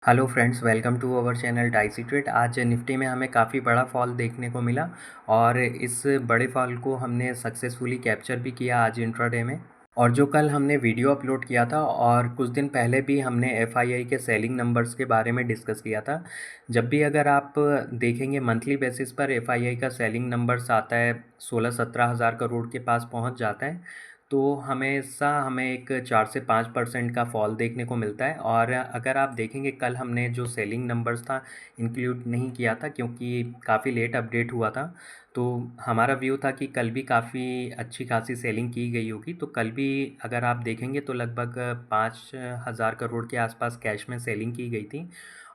Hello friends, welcome to our channel dicey trade. आज निफ्टी में हमें काफ़ी बड़ा फॉल देखने को मिला और इस बड़े फॉल को हमने सक्सेसफुली कैप्चर भी किया आज इंट्राडे में। और जो कल हमने वीडियो अपलोड किया था और कुछ दिन पहले भी हमने एफआईआई के सेलिंग नंबर्स के बारे में डिस्कस किया था। जब भी अगर आप देखेंगे मंथली बेसिस पर एफआईआई का सेलिंग नंबर्स आता है 16-17 हज़ार करोड़ के पास पहुंच जाता है, तो हमेशा हमें एक 4 से 5% का फॉल देखने को मिलता है। और अगर आप देखेंगे कल हमने जो सेलिंग नंबर्स था इंक्लूड नहीं किया था क्योंकि काफ़ी लेट अपडेट हुआ था। तो हमारा व्यू था कि कल भी काफ़ी अच्छी खासी सेलिंग की गई होगी, तो कल भी अगर आप देखेंगे तो लगभग 5,000 करोड़ के आसपास कैश में सेलिंग की गई थी।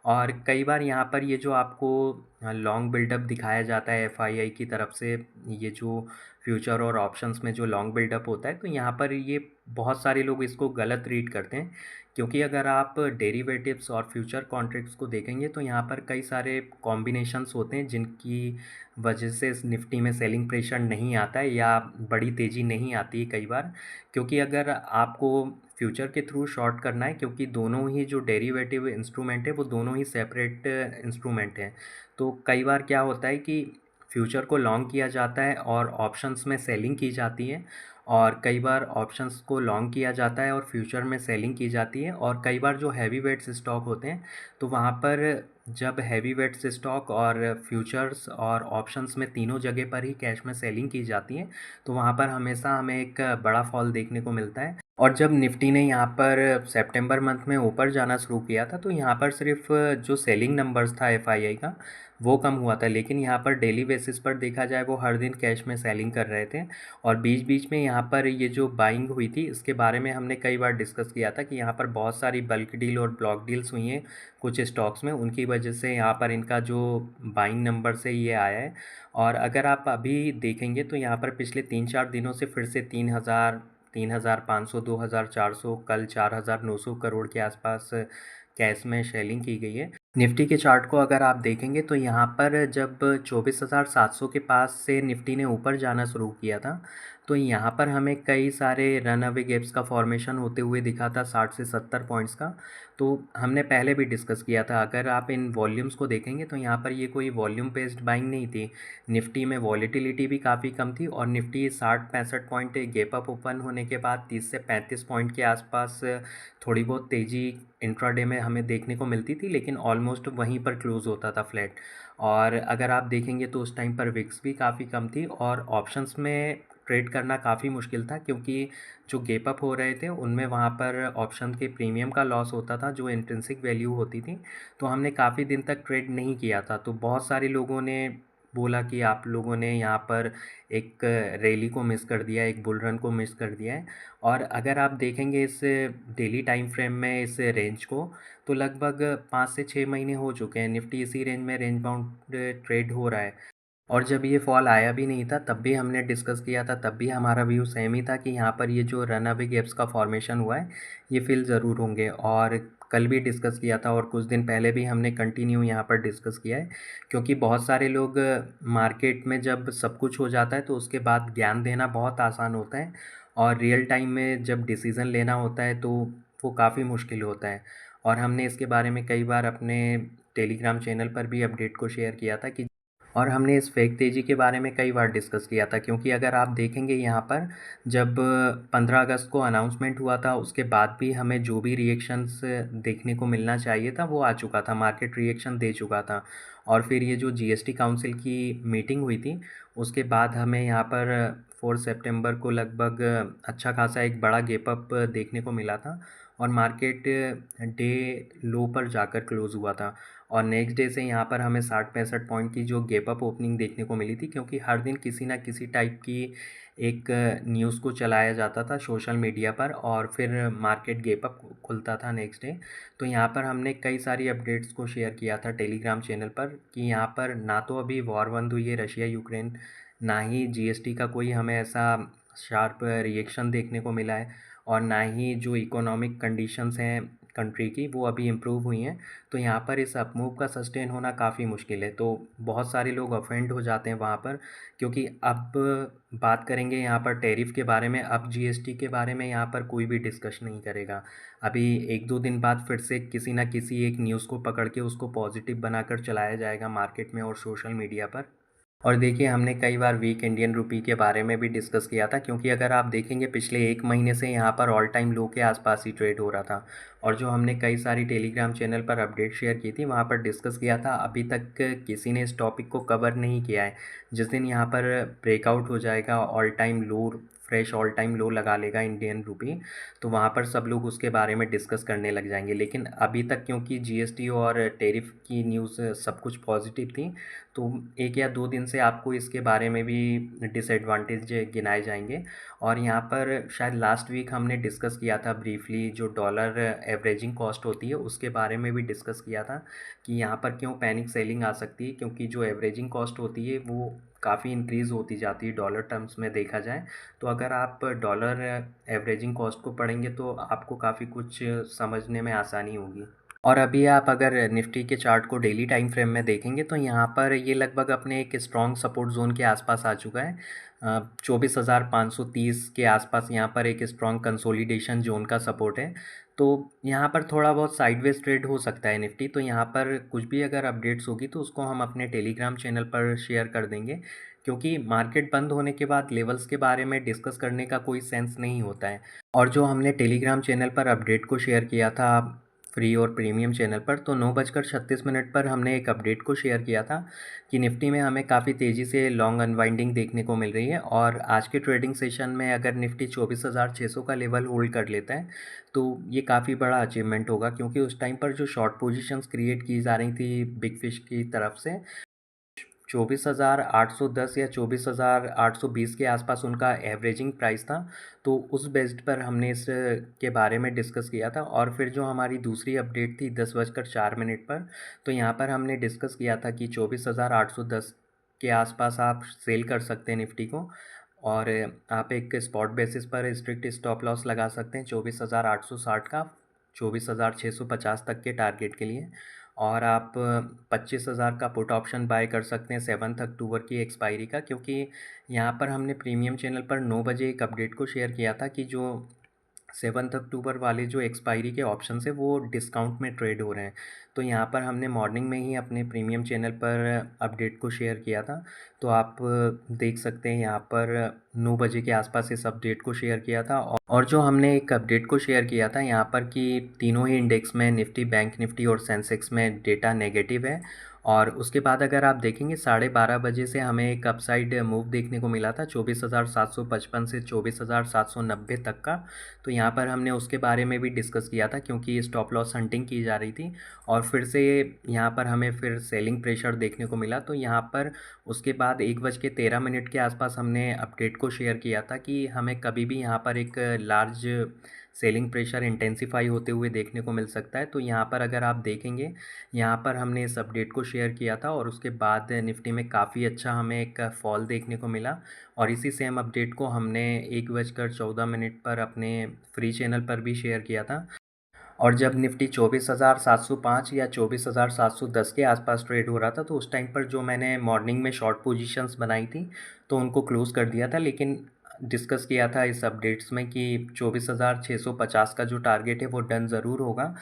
और कई बार यहाँ पर ये जो आपको लॉन्ग बिल्डअप दिखाया जाता है एफआईआई की तरफ से, ये जो फ्यूचर और ऑप्शंस में जो लॉन्ग बिल्डअप होता है, तो यहाँ पर ये बहुत सारे लोग इसको गलत रीड करते हैं। क्योंकि अगर आप डेरिवेटिव्स और फ्यूचर कॉन्ट्रैक्ट्स को देखेंगे तो यहाँ पर कई सारे कॉम्बिनेशंस होते हैं जिनकी वजह से इस निफ्टी में सेलिंग प्रेशर नहीं आता है या बड़ी तेज़ी नहीं आती है कई बार। क्योंकि अगर आपको फ्यूचर के थ्रू शॉर्ट करना है, क्योंकि दोनों ही जो डेरिवेटिव इंस्ट्रूमेंट है वो दोनों ही सेपरेट इंस्ट्रूमेंट हैं, तो कई बार क्या होता है कि फ्यूचर को लॉन्ग किया जाता है और ऑप्शंस में सेलिंग की जाती है, और कई बार ऑप्शंस को लॉन्ग किया जाता है और फ्यूचर में सेलिंग की जाती है। और कई बार जो हैवी वेट्स स्टॉक होते हैं, तो वहाँ पर जब हैवी वेट्स स्टॉक और फ्यूचर्स और ऑप्शंस में तीनों जगह पर ही कैश में सेलिंग की जाती है, तो वहाँ पर हमेशा हमें एक बड़ा फॉल देखने को मिलता है। और जब निफ्टी ने यहाँ पर सितंबर मंथ में ऊपर जाना शुरू किया था, तो यहाँ पर सिर्फ जो सेलिंग नंबर्स था एफआईआई का वो कम हुआ था, लेकिन यहाँ पर डेली बेसिस पर देखा जाए वो हर दिन कैश में सेलिंग कर रहे थे। और बीच बीच में यहाँ पर ये जो बाइंग हुई थी इसके बारे में हमने कई बार डिस्कस किया था कि यहाँ पर बहुत सारी बल्क डील और ब्लॉक डील्स हुई हैं कुछ स्टॉक्स में, उनकी वजह से यहाँ पर इनका जो बाइंग नंबर से ये आया है। और अगर आप अभी देखेंगे तो यहाँ पर पिछले 3-4 दिनों से फिर से 3,000, 3,500, 2,400, कल 4,900 करोड़ के आसपास कैश में सेलिंग की गई है। निफ्टी के चार्ट को अगर आप देखेंगे तो यहाँ पर जब 24,700 के पास से निफ्टी ने ऊपर जाना शुरू किया था, तो यहाँ पर हमें कई सारे रन अवे गैप्स का फॉर्मेशन होते हुए दिखा था 60 से 70 पॉइंट्स का। तो हमने पहले भी डिस्कस किया था, अगर आप इन वॉल्यूम्स को देखेंगे तो यहाँ पर ये कोई वॉल्यूम बेस्ड बाइंग नहीं थी। निफ्टी में वॉलीटिलिटी भी काफ़ी कम थी और Nifty 60-65 point gap up open होने के बाद 30 से 35 पॉइंट के आसपास थोड़ी बहुत तेज़ी इंट्राडे में हमें देखने को मिलती थी, लेकिन ऑलमोस्ट वहीं पर क्लोज़ होता था फ्लैट। और अगर आप देखेंगे तो उस टाइम पर विक्स भी काफ़ी कम थी और ऑप्शंस में ट्रेड करना काफ़ी मुश्किल था, क्योंकि जो गैप अप हो रहे थे उनमें वहाँ पर ऑप्शन के प्रीमियम का लॉस होता था जो इंट्रिंसिक वैल्यू होती थी। तो हमने काफ़ी दिन तक ट्रेड नहीं किया था, तो बहुत सारे लोगों ने बोला कि आप लोगों ने यहाँ पर एक रैली को मिस कर दिया, एक बुल रन को मिस कर दिया है। और अगर आप देखेंगे इस डेली टाइम फ्रेम में इस रेंज को, तो लगभग 5 से 6 महीने हो चुके हैं निफ्टी इसी रेंज में रेंज बाउंड ट्रेड हो रहा है। और जब ये फॉल आया भी नहीं था तब भी हमने डिस्कस किया था, तब भी हमारा व्यू सेम ही था कि यहाँ पर ये जो रन अवे गैप्स का फॉर्मेशन हुआ है ये फिल ज़रूर होंगे। और कल भी डिस्कस किया था और कुछ दिन पहले भी हमने कंटिन्यू यहाँ पर डिस्कस किया है, क्योंकि बहुत सारे लोग मार्केट में जब सब कुछ हो जाता है तो उसके बाद ज्ञान देना बहुत आसान होता है, और रियल टाइम में जब डिसीज़न लेना होता है तो वो काफ़ी मुश्किल होता है। और हमने इसके बारे में कई बार अपने टेलीग्राम चैनल पर भी अपडेट को शेयर किया था कि, और हमने इस फेक तेज़ी के बारे में कई बार डिस्कस किया था, क्योंकि अगर आप देखेंगे यहाँ पर जब 15 अगस्त को अनाउंसमेंट हुआ था उसके बाद भी हमें जो भी रिएक्शंस देखने को मिलना चाहिए था वो आ चुका था, मार्केट रिएक्शन दे चुका था। और फिर ये जो जीएसटी काउंसिल की मीटिंग हुई थी उसके बाद हमें यहाँ पर 4 सितंबर को लगभग अच्छा खासा एक बड़ा गैप अप देखने को मिला था और मार्केट डे लो पर जाकर क्लोज़ हुआ था। और नेक्स्ट डे से यहाँ पर हमें 60-65 पॉइंट की जो गैप अप ओपनिंग देखने को मिली थी, क्योंकि हर दिन किसी ना किसी टाइप की एक न्यूज़ को चलाया जाता था सोशल मीडिया पर और फिर मार्केट गैप अप खुलता था नेक्स्ट डे। तो यहाँ पर हमने कई सारी अपडेट्स को शेयर किया था टेलीग्राम चैनल पर कि यहाँ पर ना तो अभी वॉर बंद हुई है रशिया यूक्रेन, ना ही जीएसटी का कोई हमें ऐसा शार्प रिएक्शन देखने को मिला है, और ना ही जो इकोनॉमिक कंडीशंस हैं कंट्री की वो अभी इम्प्रूव हुई हैं, तो यहाँ पर इस अपमूव का सस्टेन होना काफ़ी मुश्किल है। तो बहुत सारे लोग ऑफेंड हो जाते हैं वहाँ पर, क्योंकि अब बात करेंगे यहाँ पर टैरिफ के बारे में, अब जीएसटी के बारे में यहाँ पर कोई भी डिस्कस नहीं करेगा। अभी 1-2 दिन बाद फिर से किसी न किसी एक न्यूज़ को पकड़ के उसको पॉजिटिव बनाकर चलाया जाएगा मार्केट में और सोशल मीडिया पर। और देखिए, हमने कई बार वीक इंडियन रूपी के बारे में भी डिस्कस किया था, क्योंकि अगर आप देखेंगे पिछले 1 महीने से यहाँ पर ऑल टाइम लो के आसपास ही ट्रेड हो रहा था। और जो हमने कई सारी टेलीग्राम चैनल पर अपडेट शेयर की थी, वहाँ पर डिस्कस किया था, अभी तक किसी ने इस टॉपिक को कवर नहीं किया है। जिस दिन यहाँ पर ब्रेकआउट हो जाएगा, ऑल टाइम लो, फ्रेश ऑल टाइम लो लगा लेगा इंडियन रूपी, तो वहाँ पर सब लोग उसके बारे में डिस्कस करने लग जाएंगे। लेकिन अभी तक क्योंकि जीएसटी और टैरिफ की न्यूज़ सब कुछ पॉजिटिव थी, तो 1 या 2 दिन से आपको इसके बारे में भी डिसएडवांटेज गिनाए जाएंगे। और यहाँ पर शायद लास्ट वीक हमने डिस्कस किया था ब्रीफली, जो डॉलर एवरेजिंग कॉस्ट होती है उसके बारे में भी डिस्कस किया था कि यहाँ पर क्यों पैनिक सेलिंग आ सकती है, क्योंकि जो एवरेजिंग कॉस्ट होती है वो काफ़ी इंक्रीज़ होती जाती है डॉलर टर्म्स में देखा जाए। तो अगर आप डॉलर एवरेजिंग कॉस्ट को पढ़ेंगे तो आपको काफ़ी कुछ समझने में आसानी होगी। और अभी आप अगर निफ्टी के चार्ट को डेली टाइम फ्रेम में देखेंगे तो यहाँ पर ये लगभग अपने एक स्ट्रॉन्ग सपोर्ट जोन के आसपास आ चुका है। 24,530 के आसपास यहाँ पर एक स्ट्रॉन्ग कंसोलिडेशन जोन का सपोर्ट है। तो यहाँ पर थोड़ा बहुत साइडवेज ट्रेड हो सकता है निफ्टी, तो यहाँ पर कुछ भी अगर अपडेट्स होगी तो उसको हम अपने टेलीग्राम चैनल पर शेयर कर देंगे, क्योंकि मार्केट बंद होने के बाद लेवल्स के बारे में डिस्कस करने का कोई सेंस नहीं होता है। और जो हमने टेलीग्राम चैनल पर अपडेट को शेयर किया था फ्री और प्रीमियम चैनल पर, तो 9:36 पर हमने एक अपडेट को शेयर किया था कि निफ्टी में हमें काफ़ी तेज़ी से लॉन्ग अनवाइंडिंग देखने को मिल रही है। और आज के ट्रेडिंग सेशन में अगर निफ्टी 24,600 का लेवल होल्ड कर लेता है तो ये काफ़ी बड़ा अचीवमेंट होगा, क्योंकि उस टाइम पर जो शॉर्ट पोजीशंस क्रिएट की जा रही थी बिग फिश की तरफ से, 24,810 या 24,820 के आसपास उनका एवरेजिंग प्राइस था। तो उस बेस्ड पर हमने इस के बारे में डिस्कस किया था। और फिर जो हमारी दूसरी अपडेट थी 10:04 पर, तो यहाँ पर हमने डिस्कस किया था कि 24,810 के आसपास आप सेल कर सकते हैं निफ्टी को, और आप एक स्पॉट बेसिस पर स्ट्रिक्ट स्टॉप लॉस लगा सकते हैं 24,860 का 24,650 तक के टारगेट के लिए। और आप 25,000 का पुट ऑप्शन बाय कर सकते हैं 7 अक्टूबर की एक्सपायरी का, क्योंकि यहाँ पर हमने प्रीमियम चैनल पर 9 बजे एक अपडेट को शेयर किया था कि जो 7 अक्टूबर वाले जो एक्सपायरी के ऑप्शन है वो डिस्काउंट में ट्रेड हो रहे हैं। तो यहाँ पर हमने मॉर्निंग में ही अपने प्रीमियम चैनल पर अपडेट को शेयर किया था। तो आप देख सकते हैं यहाँ पर 9 बजे के आसपास इस अपडेट को शेयर किया था। और जो हमने एक अपडेट को शेयर किया था यहाँ पर कि तीनों ही इंडेक्स में निफ्टी, बैंक निफ्टी और सेंसेक्स में डेटा नेगेटिव है। और उसके बाद अगर आप देखेंगे 12:30 बजे से हमें एक अपसाइड मूव देखने को मिला था 24,755 से 24,790 तक का। तो यहाँ पर हमने उसके बारे में भी डिस्कस किया था, क्योंकि स्टॉप लॉस हंटिंग की जा रही थी और फिर से यहाँ पर हमें फिर सेलिंग प्रेशर देखने को मिला। तो यहाँ पर उसके बाद 1:13 के आसपास हमने अपडेट को शेयर किया था कि हमें कभी भी यहाँ पर एक लार्ज सेलिंग प्रेशर इंटेंसिफाई होते हुए देखने को मिल सकता है। तो यहाँ पर अगर आप देखेंगे, यहाँ पर हमने इस अपडेट को शेयर किया था और उसके बाद निफ्टी में काफ़ी अच्छा हमें एक फॉल देखने को मिला। और इसी सेम अपडेट को हमने 1:14 पर अपने फ्री चैनल पर भी शेयर किया था। और जब निफ्टी 24,705 या 24,710 के आसपास ट्रेड हो रहा था, तो उस टाइम पर जो मैंने मॉर्निंग में शॉर्ट पोजीशंस बनाई थी तो उनको क्लोज़ कर दिया था। लेकिन डिस्कस किया था इस अपडेट्स में कि 24,650 का जो टारगेट है वो डन ज़रूर होगा,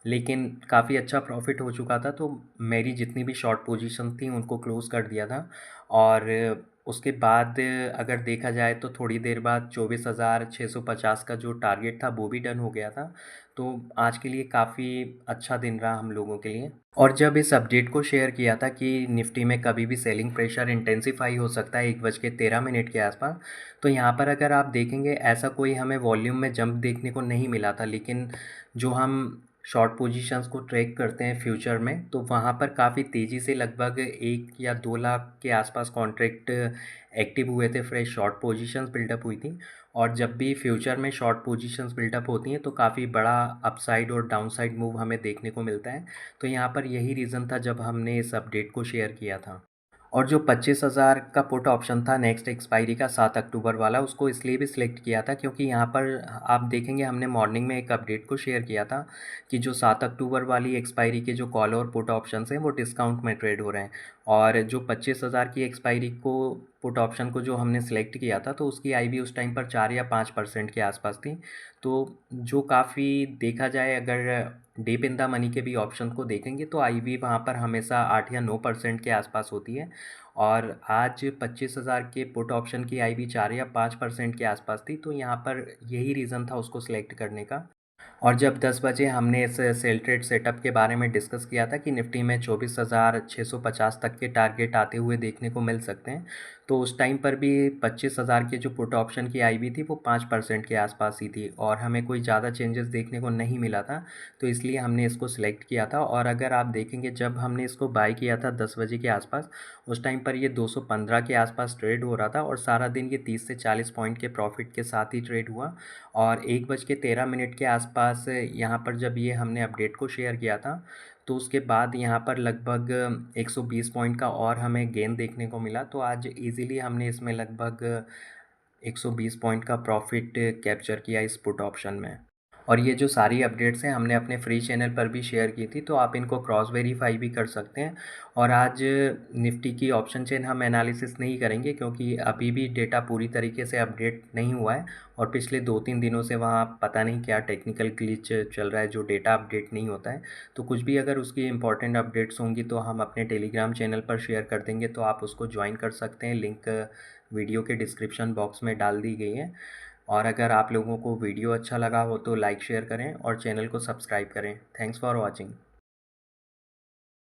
लेकिन काफ़ी अच्छा प्रॉफिट हो चुका था, तो मेरी जितनी भी शॉर्ट पोजीशन थी उनको क्लोज़ कर दिया था। और उसके बाद अगर देखा जाए तो थोड़ी देर बाद 24,650 का जो टारगेट था वो भी डन हो गया था। तो आज के लिए काफ़ी अच्छा दिन रहा हम लोगों के लिए। और जब इस अपडेट को शेयर किया था कि निफ्टी में कभी भी सेलिंग प्रेशर इंटेंसिफाई हो सकता है 1:13 के आसपास, तो यहाँ पर अगर आप देखेंगे ऐसा कोई हमें वॉल्यूम में जंप देखने को नहीं मिला था। लेकिन जो हम शॉर्ट पोजीशंस को ट्रैक करते हैं फ्यूचर में, तो वहाँ पर काफ़ी तेज़ी से लगभग 1 या 2 लाख के आसपास कॉन्ट्रैक्ट एक्टिव हुए थे, फ्रेश शॉर्ट पोजीशंस बिल्डअप हुई थी। और जब भी फ्यूचर में शॉर्ट पोजीशंस बिल्डअप होती हैं तो काफ़ी बड़ा अपसाइड और डाउनसाइड मूव हमें देखने को मिलता है। तो यहाँ पर यही रीज़न था जब हमने इस अपडेट को शेयर किया था। और जो 25,000 का पुट ऑप्शन था नेक्स्ट एक्सपायरी का 7 अक्टूबर वाला, उसको इसलिए भी सिलेक्ट किया था क्योंकि यहाँ पर आप देखेंगे हमने मॉर्निंग में एक अपडेट को शेयर किया था कि जो 7 अक्टूबर वाली एक्सपायरी के जो कॉल और पुट ऑप्शंस हैं वो डिस्काउंट में ट्रेड हो रहे हैं। और जो 25,000 की एक्सपायरी को पुट ऑप्शन को जो हमने सेलेक्ट किया था तो उसकी आईवी उस टाइम पर 4 या 5% के आसपास थी। तो जो काफ़ी देखा जाए, अगर डीप इन द मनी के भी ऑप्शन को देखेंगे तो आईवी वहाँ पर हमेशा 8 या 9% के आसपास होती है। और आज 25,000 के पुट ऑप्शन की आईवी 4 या 5% के आसपास थी, तो यहाँ पर यही रीज़न था उसको सिलेक्ट करने का। और जब 10 बजे हमने इस सेल ट्रेड सेटअप के बारे में डिस्कस किया था कि निफ्टी में 24,650 तक के टारगेट आते हुए देखने को मिल सकते हैं, तो उस टाइम पर भी 25,000 के जो पुट ऑप्शन की आईवी थी वो 5% के आसपास ही थी और हमें कोई ज़्यादा चेंजेस देखने को नहीं मिला था, तो इसलिए हमने इसको सिलेक्ट किया था। और अगर आप देखेंगे जब हमने इसको बाय किया था 10 बजे के आसपास, उस टाइम पर ये 215 के आसपास ट्रेड हो रहा था और सारा दिन ये 30 से 40 पॉइंट के प्रॉफिट के साथ ही ट्रेड हुआ। और 1:13 के आसपास यहाँ पर जब ये हमने अपडेट को शेयर किया था, तो उसके बाद यहाँ पर लगभग 120 पॉइंट का और हमें गेन देखने को मिला। तो आज ईज़िली हमने इसमें लगभग 120 पॉइंट का प्रॉफ़िट कैप्चर किया इस पुट ऑप्शन में। और ये जो सारी अपडेट्स हैं हमने अपने फ्री चैनल पर भी शेयर की थी, तो आप इनको क्रॉस वेरीफाई भी कर सकते हैं। और आज निफ्टी की ऑप्शन चेन हम एनालिसिस नहीं करेंगे क्योंकि अभी भी डेटा पूरी तरीके से अपडेट नहीं हुआ है और पिछले 2-3 दिनों से वहाँ पता नहीं क्या टेक्निकल ग्लिच चल रहा है जो डेटा अपडेट नहीं होता है। तो कुछ भी अगर उसकी इम्पोर्टेंट अपडेट्स होंगी तो हम अपने टेलीग्राम चैनल पर शेयर कर देंगे, तो आप उसको ज्वाइन कर सकते हैं। लिंक वीडियो के डिस्क्रिप्शन बॉक्स में डाल दी गई है। और अगर आप लोगों को वीडियो अच्छा लगा हो तो लाइक शेयर करें और चैनल को सब्सक्राइब करें। Thanks for watching.